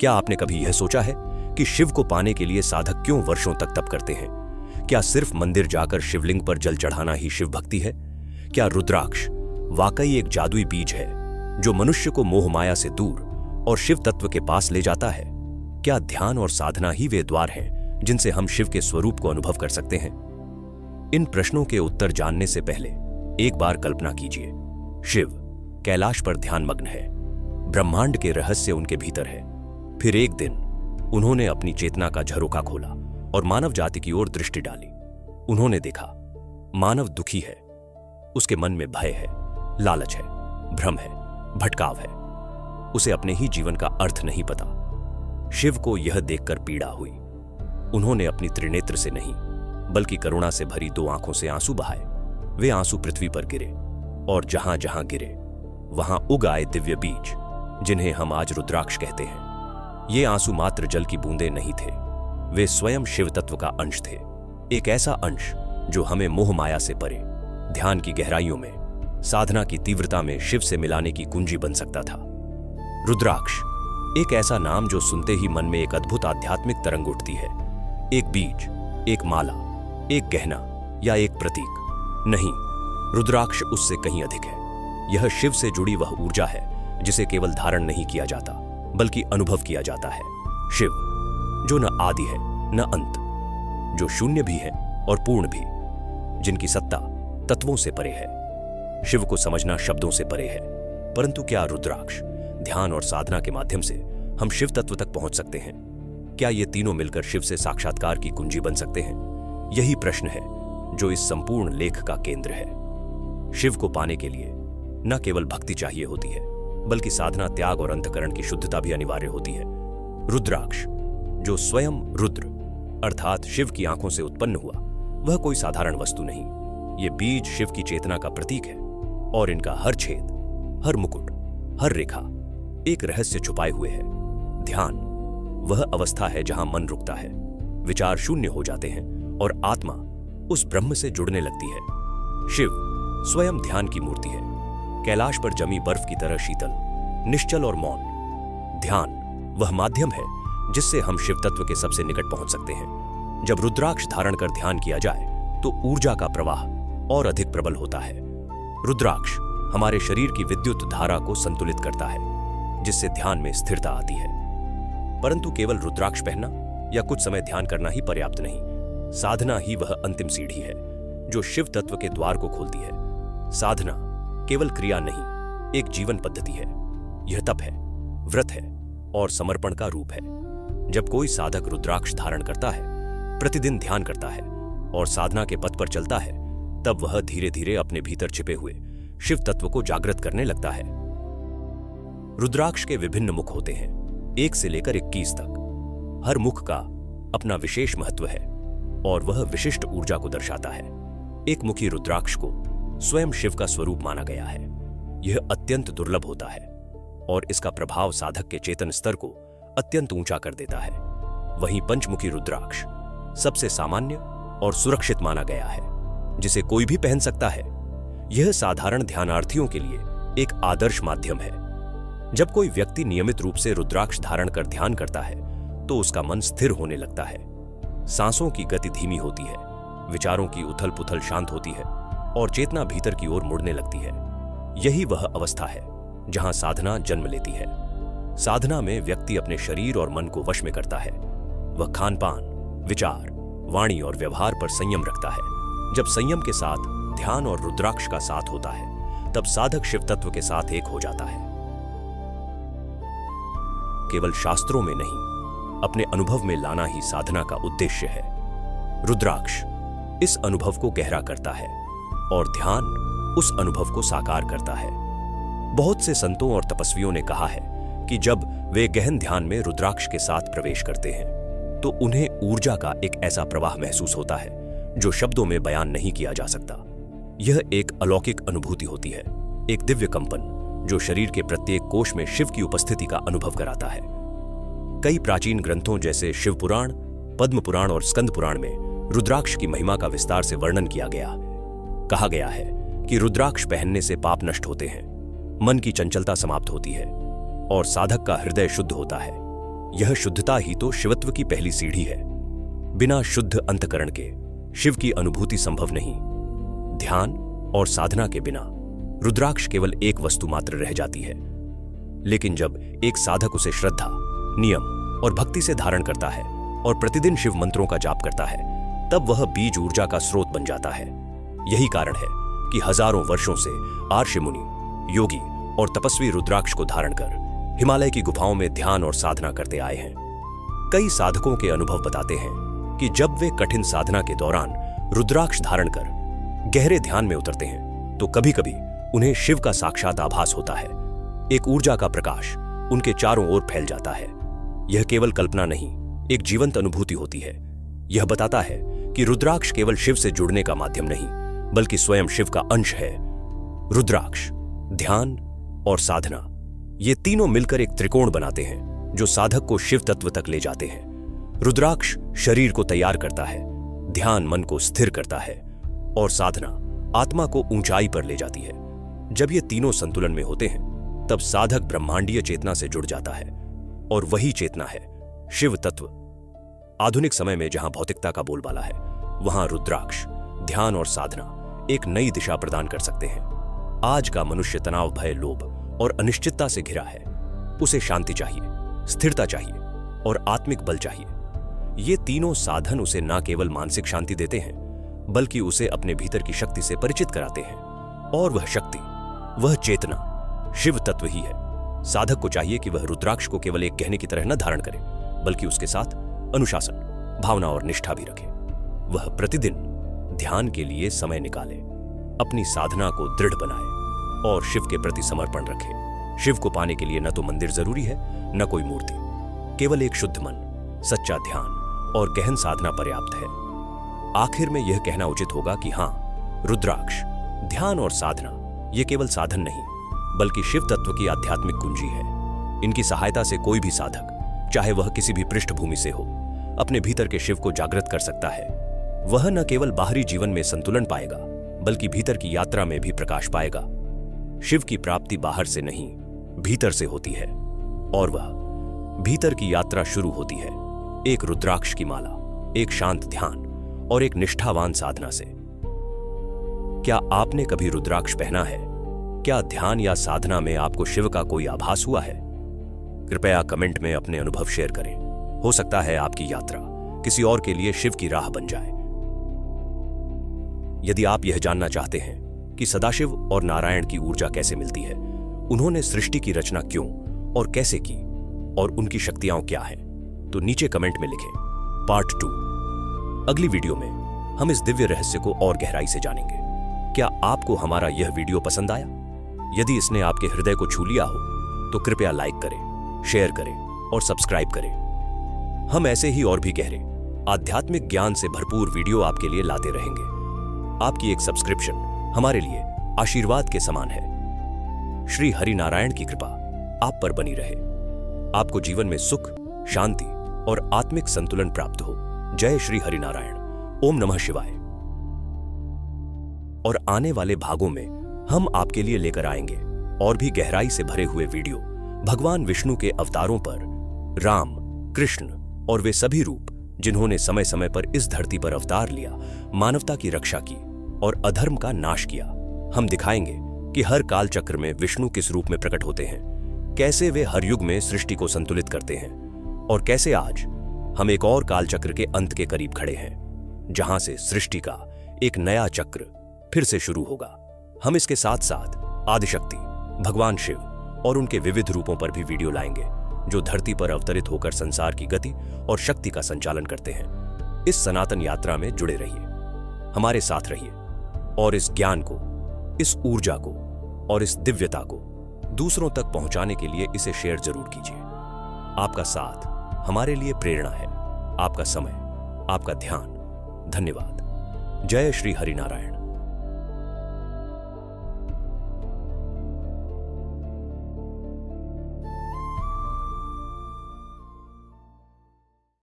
क्या आपने कभी यह सोचा है कि शिव को पाने के लिए साधक क्यों वर्षों तक तप करते हैं? क्या सिर्फ मंदिर जाकर शिवलिंग पर जल चढ़ाना ही शिव भक्ति है? क्या रुद्राक्ष वाकई एक जादुई बीज है जो मनुष्य को मोह माया से दूर और शिव तत्व के पास ले जाता है? क्या ध्यान और साधना ही वे द्वार हैं जिनसे हम शिव के स्वरूप को अनुभव कर सकते हैं? इन प्रश्नों के उत्तर जानने से पहले एक बार कल्पना कीजिए, शिव कैलाश पर ध्यानमग्न है, ब्रह्मांड के रहस्य उनके भीतर है। फिर एक दिन उन्होंने अपनी चेतना का झरोखा खोला और मानव जाति की ओर दृष्टि डाली। उन्होंने देखा मानव दुखी है, उसके मन में भय है, लालच है, भ्रम है, भटकाव है, उसे अपने ही जीवन का अर्थ नहीं पता। शिव को यह देखकर पीड़ा हुई। उन्होंने अपनी त्रिनेत्र से नहीं बल्कि करुणा से भरी दो आंखों से आंसू बहाए। वे आंसू पृथ्वी पर गिरे और जहां जहां गिरे वहां उग आए दिव्य बीज जिन्हें हम आज रुद्राक्ष कहते हैं। ये आंसू मात्र जल की बूंदें नहीं थे, वे स्वयं शिव तत्व का अंश थे। एक ऐसा अंश जो हमें मोह माया से परे, ध्यान की गहराइयों में, साधना की तीव्रता में शिव से मिलाने की कुंजी बन सकता था। रुद्राक्ष एक ऐसा नाम जो सुनते ही मन में एक अद्भुत आध्यात्मिक तरंग उठती है। एक बीज, एक माला, एक गहना या एक प्रतीक नहीं, रुद्राक्ष उससे कहीं अधिक है। यह शिव से जुड़ी वह ऊर्जा है जिसे केवल धारण नहीं किया जाता बल्कि अनुभव किया जाता है। शिव जो न आदि है न अंत, जो शून्य भी है और पूर्ण भी, जिनकी सत्ता तत्वों से परे है। शिव को समझना शब्दों से परे है, परंतु क्या रुद्राक्ष, ध्यान और साधना के माध्यम से हम शिव तत्व तक पहुंच सकते हैं? क्या ये तीनों मिलकर शिव से साक्षात्कार की कुंजी बन सकते हैं? यही प्रश्न है जो इस संपूर्ण लेख का केंद्र है। शिव को पाने के लिए न केवल भक्ति चाहिए होती है बल्कि साधना, त्याग और अंतःकरण की शुद्धता भी अनिवार्य होती है। रुद्राक्ष जो स्वयं रुद्र अर्थात शिव की आंखों से उत्पन्न हुआ, वह कोई साधारण वस्तु नहीं। ये बीज शिव की चेतना का प्रतीक है और इनका हर छेद, हर मुकुट, हर रेखा एक रहस्य छुपाए हुए है। ध्यान वह अवस्था है जहां मन रुकता है, विचार शून्य हो जाते हैं और आत्मा उस ब्रह्म से जुड़ने लगती है। शिव स्वयं ध्यान की मूर्ति है, कैलाश पर जमी बर्फ की तरह शीतल, निश्चल और मौन। ध्यान वह माध्यम है जिससे हम शिव तत्व के सबसे निकट पहुंच सकते हैं। जब रुद्राक्ष धारण कर ध्यान किया जाए तो ऊर्जा का प्रवाह और अधिक प्रबल होता है। रुद्राक्ष हमारे शरीर की विद्युत धारा को संतुलित करता है जिससे ध्यान में स्थिरता आती है। परंतु केवल रुद्राक्ष पहनना या कुछ समय ध्यान करना ही पर्याप्त नहीं। साधना ही वह अंतिम सीढ़ी है जो शिव तत्व के द्वार को खोलती है। साधना केवल क्रिया नहीं, एक जीवन पद्धति है। यह तप है, व्रत है और समर्पण का रूप है। जब कोई साधक रुद्राक्ष धारण करता है, प्रतिदिन ध्यान करता है और साधना के पथ पर चलता है, तब वह धीरे धीरे अपने भीतर छिपे हुए शिव तत्व को जागृत करने लगता है। रुद्राक्ष के विभिन्न मुख होते हैं, 1 से लेकर 21 तक। हर मुख का अपना विशेष महत्व है और वह विशिष्ट ऊर्जा को दर्शाता है। एक मुखी रुद्राक्ष को स्वयं शिव का स्वरूप माना गया है। यह अत्यंत दुर्लभ होता है और इसका प्रभाव साधक के चेतन स्तर को अत्यंत ऊंचा कर देता है। वहीं पंचमुखी रुद्राक्ष सबसे सामान्य और सुरक्षित माना गया है, जिसे कोई भी पहन सकता है। यह साधारण ध्यानार्थियों के लिए एक आदर्श माध्यम है। जब कोई व्यक्ति नियमित रूप से रुद्राक्ष धारण कर ध्यान करता है तो उसका मन स्थिर होने लगता है, सांसों की गति धीमी होती है, विचारों की उथल पुथल शांत होती है और चेतना भीतर की ओर मुड़ने लगती है। यही वह अवस्था है जहां साधना जन्म लेती है। साधना में व्यक्ति अपने शरीर और मन को वश में करता है। वह खान पान, विचार, वाणी और व्यवहार पर संयम रखता है। जब संयम के साथ ध्यान और रुद्राक्ष का साथ होता है, तब साधक शिव तत्व के साथ एक हो जाता है। केवल शास्त्रों में नहीं, अपने अनुभव में लाना ही साधना का उद्देश्य है। रुद्राक्ष इस अनुभव को गहरा करता है और ध्यान उस अनुभव को साकार करता है। बहुत से संतों और तपस्वियों ने कहा है कि जब वे गहन ध्यान में रुद्राक्ष के साथ प्रवेश करते हैं तो उन्हें ऊर्जा का एक ऐसा प्रवाह महसूस होता है जो शब्दों में बयान नहीं किया जा सकता। यह एक अलौकिक अनुभूति होती है, एक दिव्य कंपन जो शरीर के प्रत्येक कोश में शिव की उपस्थिति का अनुभव कराता है। कई प्राचीन ग्रंथों जैसे शिव पुराण, पद्म पुराण और स्कंद पुराण में रुद्राक्ष की महिमा का विस्तार से वर्णन किया गया। कहा गया है कि रुद्राक्ष पहनने से पाप नष्ट होते हैं, मन की चंचलता समाप्त होती है और साधक का हृदय शुद्ध होता है। यह शुद्धता ही तो शिवत्व की पहली सीढ़ी है। बिना शुद्ध अंतकरण के शिव की अनुभूति संभव नहीं। ध्यान और साधना के बिना रुद्राक्ष केवल एक वस्तु मात्र रह जाती है। लेकिन जब एक साधक उसे श्रद्धा, नियम और भक्ति से धारण करता है और प्रतिदिन शिव मंत्रों का जाप करता है, तब वह बीज ऊर्जा का स्रोत बन जाता है। यही कारण है कि हजारों वर्षों से आर्ष मुनि, योगी और तपस्वी रुद्राक्ष को धारण कर हिमालय की गुफाओं में ध्यान और साधना करते आए हैं। कई साधकों के अनुभव बताते हैं कि जब वे कठिन साधना के दौरान रुद्राक्ष धारण कर गहरे ध्यान में उतरते हैं तो कभी कभी उन्हें शिव का साक्षात आभास होता है। एक ऊर्जा का प्रकाश उनके चारों ओर फैल जाता है। यह केवल कल्पना नहीं, एक जीवंत अनुभूति होती है। यह बताता है कि रुद्राक्ष केवल शिव से जुड़ने का माध्यम नहीं, बल्कि स्वयं शिव का अंश है। रुद्राक्ष, ध्यान और साधना, ये तीनों मिलकर एक त्रिकोण बनाते हैं जो साधक को शिव तत्व तक ले जाते हैं। रुद्राक्ष शरीर को तैयार करता है, ध्यान मन को स्थिर करता है और साधना आत्मा को ऊंचाई पर ले जाती है। जब ये तीनों संतुलन में होते हैं तब साधक ब्रह्मांडीय चेतना से जुड़ जाता है और वही चेतना है शिव तत्व। आधुनिक समय में जहां भौतिकता का बोलबाला है, वहां रुद्राक्ष, ध्यान और साधना एक नई दिशा प्रदान कर सकते हैं। आज का मनुष्य तनाव, भय, लोभ और अनिश्चितता से घिरा है। उसे शांति चाहिए, स्थिरता चाहिए और आत्मिक बल चाहिए। ये तीनों साधन उसे न केवल मानसिक शांति देते हैं, बल्कि उसे अपने भीतर की शक्ति से परिचित कराते हैं। और वह शक्ति, वह चेतना शिव तत्व ही है। साधक को चाहिए कि वह रुद्राक्ष को केवल एक गहने की तरह न धारण करे, बल्कि उसके साथ अनुशासन, भावना और निष्ठा भी रखे। वह प्रतिदिन ध्यान के लिए समय निकाले, अपनी साधना को दृढ़ बनाए और शिव के प्रति समर्पण रखे। शिव को पाने के लिए न तो मंदिर जरूरी है, न कोई मूर्ति। केवल एक शुद्ध मन, सच्चा ध्यान और गहन साधना पर्याप्त है। आखिर में यह कहना उचित होगा कि हां, रुद्राक्ष, ध्यान और साधना ये केवल साधन नहीं, बल्कि शिव तत्व की आध्यात्मिक कुंजी है। इनकी सहायता से कोई भी साधक, चाहे वह किसी भी पृष्ठभूमि से हो, अपने भीतर के शिव को जागृत कर सकता है। वह न केवल बाहरी जीवन में संतुलन पाएगा, बल्कि भीतर की यात्रा में भी प्रकाश पाएगा। शिव की प्राप्ति बाहर से नहीं, भीतर से होती है, और वह भीतर की यात्रा शुरू होती है एक रुद्राक्ष की माला, एक शांत ध्यान और एक निष्ठावान साधना से। क्या आपने कभी रुद्राक्ष पहना है? क्या ध्यान या साधना में आपको शिव का कोई आभास हुआ है? कृपया कमेंट में अपने अनुभव शेयर करें। हो सकता है आपकी यात्रा किसी और के लिए शिव की राह बन जाए। यदि आप यह जानना चाहते हैं कि सदाशिव और नारायण की ऊर्जा कैसे मिलती है, उन्होंने सृष्टि की रचना क्यों और कैसे की, और उनकी शक्तियां क्या हैं, तो नीचे कमेंट में लिखें। पार्ट 2। अगली वीडियो में हम इस दिव्य रहस्य को और गहराई से जानेंगे। क्या आपको हमारा यह वीडियो पसंद आया? यदि इसने आपके हृदय को छू लिया हो तो कृपया लाइक करें, शेयर करें और सब्सक्राइब करें। हम ऐसे ही और भी गहरे आध्यात्मिक ज्ञान से भरपूर वीडियो आपके लिए लाते रहेंगे। आपकी एक सब्सक्रिप्शन हमारे लिए आशीर्वाद के समान है। श्री हरि नारायण की कृपा आप पर बनी रहे। आपको जीवन में सुख, शांति और आत्मिक संतुलन प्राप्त हो। जय श्री हरि नारायण। ओम नमः शिवाय। और आने वाले भागों में हम आपके लिए लेकर आएंगे और भी गहराई से भरे हुए वीडियो भगवान विष्णु के अवतारों पर, राम, कृष्ण और वे सभी रूप जिन्होंने समय समय पर इस धरती पर अवतार लिया, मानवता की रक्षा की और अधर्म का नाश किया। हम दिखाएंगे कि हर काल चक्र में विष्णु किस रूप में प्रकट होते हैं, कैसे वे हर युग में सृष्टि को संतुलित करते हैं और कैसे आज हम एक और काल चक्र के अंत के करीब खड़े हैं, जहां से सृष्टि का एक नया चक्र फिर से शुरू होगा। हम इसके साथ साथ आदिशक्ति, भगवान शिव और उनके विविध रूपों पर भी वीडियो लाएंगे, जो धरती पर अवतरित होकर संसार की गति और शक्ति का संचालन करते हैं। इस सनातन यात्रा में जुड़े रहिए, हमारे साथ रहिए और इस ज्ञान को, इस ऊर्जा को और इस दिव्यता को दूसरों तक पहुंचाने के लिए इसे शेयर जरूर कीजिए। आपका साथ हमारे लिए प्रेरणा है। आपका समय, आपका ध्यान, धन्यवाद। जय श्री हरि नारायण।